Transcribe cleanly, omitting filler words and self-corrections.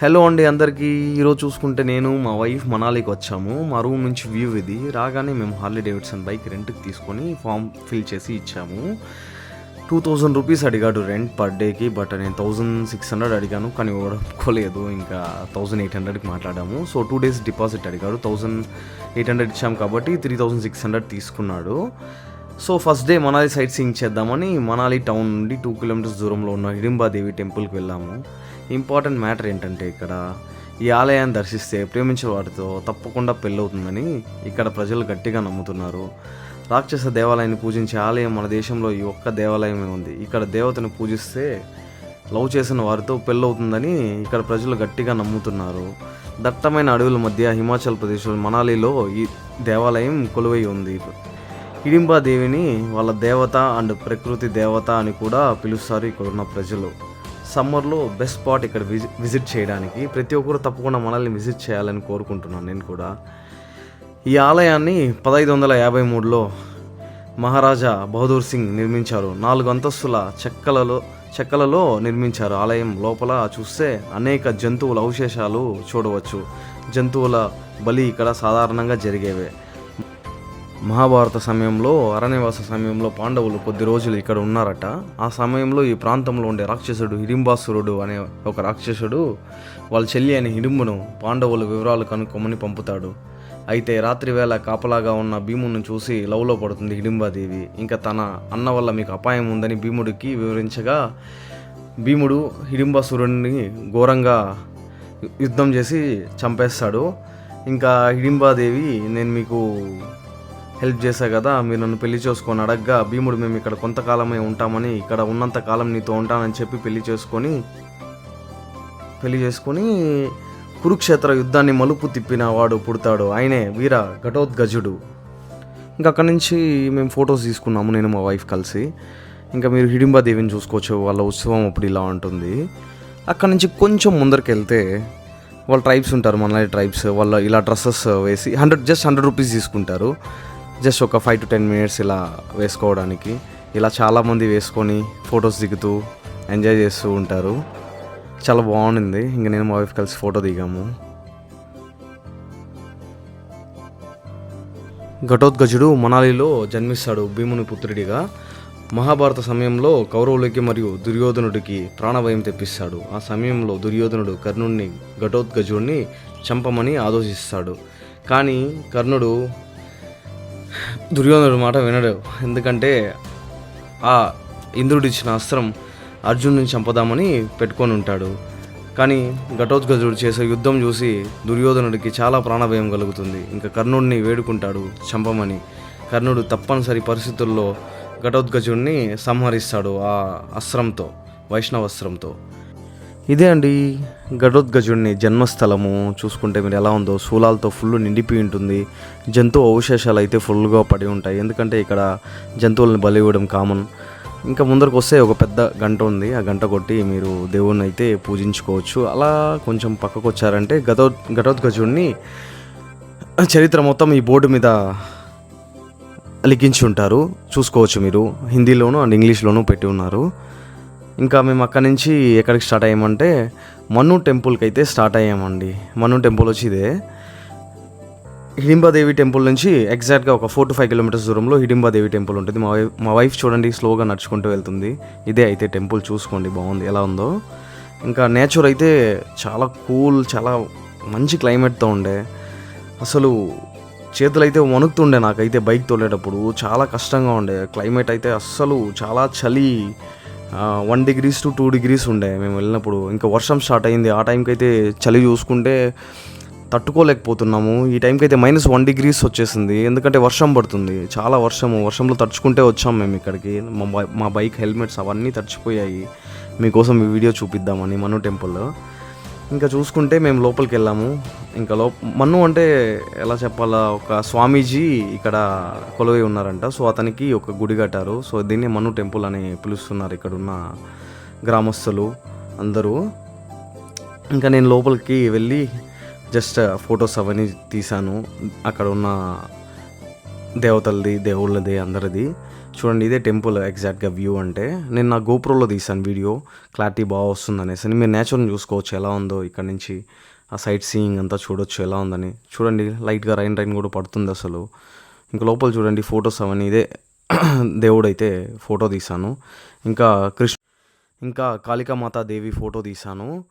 Hello అండి అందరికీ. ఈరోజు చూసుకుంటే నేను మా వైఫ్ మనాలికి వచ్చాము. మా రూమ్ నుంచి వ్యూ ఇది. రాగానే మేము హార్లీ డేవిడ్సన్ బైక్ రెంట్‌కి తీసుకొని ఫామ్ ఫిల్ చేసి ఇచ్చాము. 2000 రూపీస్ అడిగాడు రెంట్ పర్ డేకి. బట్ నేను 1600 అడిగాను. కానీ వాడు ఒప్పుకోలేదు. ఇంకా 1800కి మాట్లాడాము. సో 2 డేస్ డిపాజిట్ అడిగాడు. 1800 ఇచ్చాము కాబట్టి 3600 తీసుకున్నాడు. So first day Manali sight seeing చేద్దామని మనాలి టౌన్ నుండి 2 కిలోమీటర్స్ దూరంలో ఉన్న హిడింబాదేవి టెంపుల్కి వెళ్ళాము. ఇంపార్టెంట్ మ్యాటర్ ఏంటంటే ఇక్కడ ఈ ఆలయాన్ని దర్శిస్తే ప్రేమించిన వాటితో తప్పకుండా పెళ్ళవుతుందని ఇక్కడ ప్రజలు గట్టిగా నమ్ముతున్నారు. రాక్షస దేవాలయాన్ని పూజించే ఆలయం మన దేశంలో ఈ ఒక్క దేవాలయమే ఉంది. ఇక్కడ దేవతను పూజిస్తే లవ్ చేసిన వారితో పెళ్ళవుతుందని ఇక్కడ ప్రజలు గట్టిగా నమ్ముతున్నారు. దట్టమైన అడవుల మధ్య హిమాచల్ ప్రదేశ్లో మనాలిలో ఈ దేవాలయం కొలువై ఉంది. హిడింబాదేవిని వాళ్ళ దేవత అండ్ ప్రకృతి దేవత అని కూడా పిలుస్తారు ఇక్కడ ఉన్న ప్రజలు. సమ్మర్లో బెస్ట్ స్పాట్ ఇక్కడ విజిట్ చేయడానికి. ప్రతి ఒక్కరు తప్పకుండా మనల్ని విజిట్ చేయాలని కోరుకుంటున్నాను నేను కూడా. ఈ ఆలయాన్ని 1553లో మహారాజా బహదూర్ సింగ్ నిర్మించారు. 4 అంతస్తుల చెక్కలలో నిర్మించారు. ఆలయం లోపల చూస్తే అనేక జంతువుల అవశేషాలు చూడవచ్చు. జంతువుల బలి ఇక్కడ సాధారణంగా జరిగేవే. మహాభారత సమయంలో అరణ్యవాస సమయంలో పాండవులు కొద్ది రోజులు ఇక్కడ ఉన్నారట. ఆ సమయంలో ఈ ప్రాంతంలో ఉండే రాక్షసుడు హిడింబాసురుడు అనే ఒక రాక్షసుడు వాళ్ళ చెల్లి అనే హిడింబును పాండవుల వివరాలు కనుక్కోమని పంపుతాడు. అయితే రాత్రివేళ కాపలాగా ఉన్న భీముని చూసి లవ్లో పడుతుంది హిడింబాదేవి. ఇంకా తన అన్న వల్ల మీకు అపాయం ఉందని భీముడికి వివరించగా భీముడు హిడింబాసురుడిని ఘోరంగా యుద్ధం చేసి చంపేస్తాడు. ఇంకా హిడింబాదేవి నేను మీకు హెల్ప్ చేశా కదా, మీరు నన్ను పెళ్లి చేసుకొని అడగ్గా భీముడు మేము ఇక్కడ కొంతకాలమే ఉంటామని, ఇక్కడ ఉన్నంత కాలం నీతో ఉంటానని చెప్పి పెళ్లి చేసుకొని కురుక్షేత్ర యుద్ధాన్ని మలుపు తిప్పిన వాడు పుడతాడు. ఆయనే వీర ఘటోత్కచుడు. ఇంకా అక్కడి నుంచి మేము ఫొటోస్ తీసుకున్నాము నేను మా వైఫ్ కలిసి. ఇంకా మీరు హిడింబాదేవిని చూసుకోవచ్చు. వాళ్ళ ఉత్సవం అప్పుడు ఇలా ఉంటుంది. అక్కడి నుంచి కొంచెం ముందరికి వెళ్తే వాళ్ళ ట్రైబ్స్ ఉంటారు, మనాలి ట్రైబ్స్. వాళ్ళు ఇలా డ్రెస్సెస్ వేసి 100 రూపీస్ తీసుకుంటారు. జస్ట్ ఒక 5 to 10 minutes ఇలా వేసుకోవడానికి. ఇలా చాలామంది వేసుకొని ఫొటోస్ దిగుతూ ఎంజాయ్ చేస్తూ ఉంటారు. చాలా బాగుంది. ఇంక నేను మా వైఫ్ కలిసి ఫోటో దిగాము. ఘటోత్కచుడు మనాలిలో జన్మిస్తాడు భీముని పుత్రుడిగా. మహాభారత సమయంలో కౌరవులకి మరియు దుర్యోధనుడికి ప్రాణభయం తెప్పిస్తాడు. ఆ సమయంలో దుర్యోధనుడు కర్ణుడిని ఘటోత్కచుడిని చంపమని ఆదేశిస్తాడు. కానీ కర్ణుడు దుర్యోధనుడు మాట వినడు. ఎందుకంటే ఆ ఇంద్రుడు ఇచ్చిన అస్త్రం అర్జునుడిని చంపదామని పెట్టుకొని ఉంటాడు. కానీ ఘటోత్కచుడు చేసే యుద్ధం చూసి దుర్యోధనుడికి చాలా ప్రాణభయం కలుగుతుంది. ఇంకా కర్ణుడిని వేడుకుంటాడు చంపమని. కర్ణుడు తప్పనిసరి పరిస్థితుల్లో ఘటోత్కచుడిని సంహరిస్తాడు ఆ అస్త్రంతో, వైష్ణవస్త్రంతో. ఇదే అండి ఘటోత్కచుడిని జన్మస్థలము. చూసుకుంటే మీరు ఎలా ఉందో శూలాలతో ఫుల్ నిండిపోయి ఉంటుంది. జంతు అవశేషాలు అయితే ఫుల్గా పడి ఉంటాయి. ఎందుకంటే ఇక్కడ జంతువులను బలి ఇవ్వడం కామన్. ఇంకా ముందరకు వస్తే ఒక పెద్ద గంట ఉంది. ఆ గంట కొట్టి మీరు దేవుణ్ణి అయితే పూజించుకోవచ్చు. అలా కొంచెం పక్కకు వచ్చారంటే ఘటోత్కచుడిని చరిత్ర మొత్తం ఈ బోర్డు మీద లిఖించి ఉంటారు. చూసుకోవచ్చు మీరు. హిందీలోను అండ్ ఇంగ్లీష్లోనూ పెట్టి ఉన్నారు. ఇంకా మేము అక్కడి నుంచి ఎక్కడికి స్టార్ట్ అయ్యామంటే మన్ను టెంపుల్కి అయితే స్టార్ట్ అయ్యామండి. మన్ను టెంపుల్ వచ్చి ఇదే. హిడింబాదేవి టెంపుల్ నుంచి ఎగ్జాక్ట్గా ఒక 4 to 5 kilometers దూరంలో హిడింబాదేవి టెంపుల్ ఉంటుంది. మా వైఫ్ చూడండి స్లోగా నడుచుకుంటూ వెళ్తుంది. ఇదే అయితే టెంపుల్. చూసుకోండి బాగుంది ఎలా ఉందో. ఇంకా నేచర్ అయితే చాలా కూల్, చాలా మంచి క్లైమేట్తో ఉండే. అసలు చేతులు అయితే వణుకుతుండే నాకైతే బైక్ తోలేటప్పుడు. చాలా కష్టంగా ఉండే. క్లైమేట్ అయితే అస్సలు చాలా చలి. 1 degree to 2 degrees ఉండే మేము వెళ్ళినప్పుడు. ఇంకా వర్షం స్టార్ట్ అయింది. ఆ టైంకి అయితే చలి చూసుకుంటే తట్టుకోలేకపోతున్నాము. ఈ టైంకి అయితే -1 degrees వచ్చేసింది. ఎందుకంటే వర్షం పడుతుంది, చాలా వర్షంలో తడుచుకుంటే వచ్చాము మేము ఇక్కడికి. మా బైక్ హెల్మెట్స్ అవన్నీ తడిచిపోయాయి. మీకోసం ఈ వీడియో చూపిద్దామని మన్ను టెంపుల్లో. ఇంకా చూసుకుంటే మేము లోపలికి వెళ్ళాము. ఇంకా మన్ను అంటే ఎలా చెప్పాలా, ఒక స్వామీజీ ఇక్కడ కొలువై ఉన్నారంట. సో అతనికి ఒక గుడి కట్టారు. సో దీన్ని మన్ను టెంపుల్ అని పిలుస్తున్నారు ఇక్కడున్న గ్రామస్తులు అందరూ. ఇంకా నేను లోపలికి వెళ్ళి జస్ట్ ఫొటోస్ అవన్నీ తీశాను. అక్కడ ఉన్న దేవతలది, దేవుళ్ళది, అందరిది. చూడండి ఇదే టెంపుల్ ఎగ్జాక్ట్గా వ్యూ అంటే నేను నా గోప్రోలో తీసాను వీడియో క్లారిటీ బాగా వస్తుంది అనేసి అని మీరు నేచర్ని చూసుకోవచ్చు ఎలా ఉందో ఇక్కడ నుంచి ఆ సైట్ సీయింగ్ అంతా చూడొచ్చు ఎలా ఉందని. చూడండి లైట్గా రైన్ కూడా పడుతుంది అసలు. ఇంకా లోపల చూడండి ఫొటోస్ అవన్నీ ఇదే దేవుడైతే ఫోటో తీశాను. ఇంకా ఇంకా కాళికామాతా దేవి ఫోటో తీశాను.